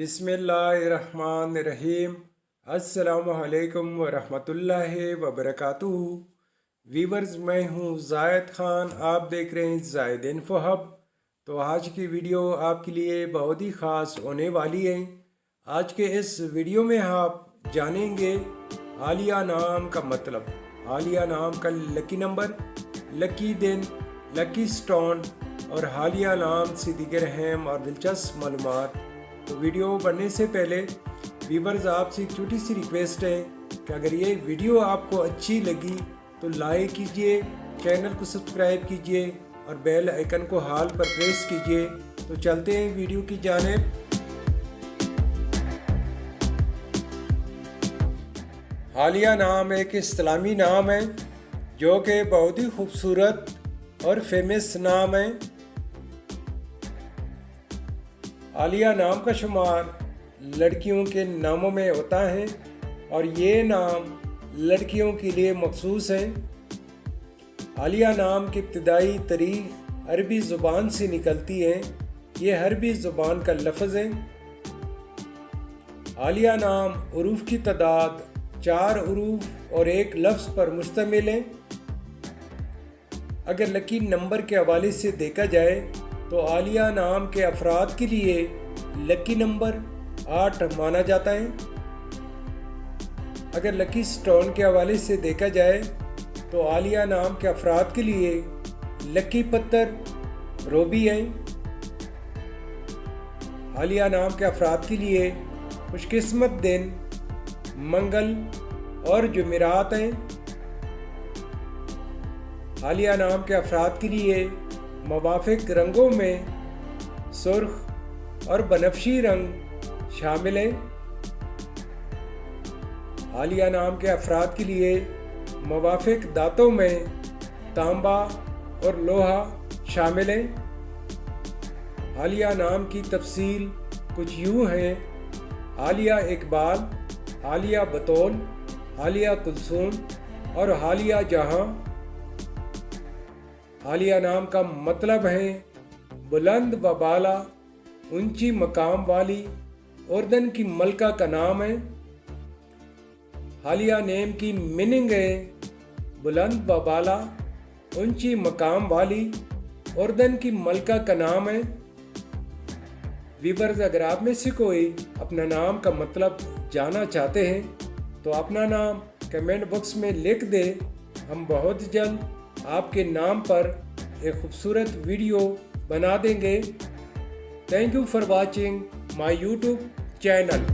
बिस्मिल्लाहिर्रहमानिर्रहीम। अस्सलामुअलैकुम वरहमतुल्लाहि वबरकातुहू। वीवर्स, मैं हूँ ज़ायद ख़ान, आप देख रहे हैं ज़ायद इन्फो हब। तो आज की वीडियो आपके लिए बहुत ही ख़ास होने वाली है। आज के इस वीडियो में आप जानेंगे हालिया नाम का मतलब, हालिया नाम का लकी नंबर, लकी दिन, लकी स्टोन और हालिया नाम से दीगर अहम और दिलचस्प मालूमात। तो वीडियो बनने से पहले व्यूवर्स, आपसे एक छोटी सी रिक्वेस्ट है कि अगर ये वीडियो आपको अच्छी लगी तो लाइक कीजिए, चैनल को सब्सक्राइब कीजिए और बेल आइकन को हाल पर प्रेस कीजिए। तो चलते हैं वीडियो की जानिब। हालिया नाम एक इस्लामी नाम है जो कि बहुत ही खूबसूरत और फेमस नाम है। हालिया नाम का शुमार लड़कियों के नामों में होता है और ये नाम लड़कियों के लिए मखसूस है। हालिया नाम की इब्तिदाई तारीख अरबी ज़ुबान से निकलती है। ये अरबी ज़ुबान का लफ्ज़ है। हालिया नाम उरूफ की तादाद 4 उरूफ और एक लफ्ज़ पर मुश्तमिल है। अगर लकी नंबर के हवाले से देखा जाए तो हालिया नाम के अफराद के लिए लकी नंबर 8 माना जाता है। अगर लकी स्टोन के हवाले से देखा जाए तो हालिया नाम के अफराद के लिए लकी पत्थर रोबी है। हालिया नाम के अफराद के लिए खुशकिस्मत दिन मंगल और जुमेरात हैं। हालिया नाम के अफराद के लिए मुवाफिक रंगों में सुर्ख और बनफशी रंग शामिल हैं। हालिया नाम के अफराद के लिए मुवाफिक दांतों में तांबा और लोहा शामिल है। हालिया नाम की तफसील कुछ यूँ है: हालिया इकबाल, हालिया बतौल, हालिया कुलसूम और हालिया जहां। हालिया नाम का मतलब है बुलंद व बाला, ऊंची मकाम वाली। उर्दन की मलका का नाम है। हालिया नेम की मीनिंग है बुलंद व बाला, ऊंची मकाम वाली। उर्दन की मलका का नाम है। व्यूअर्स, अगर आप में से कोई अपना नाम का मतलब जानना चाहते हैं तो अपना नाम कमेंट बॉक्स में लिख दे। हम बहुत जल्द आपके नाम पर एक खूबसूरत वीडियो बना देंगे। Thank you for watching my YouTube channel.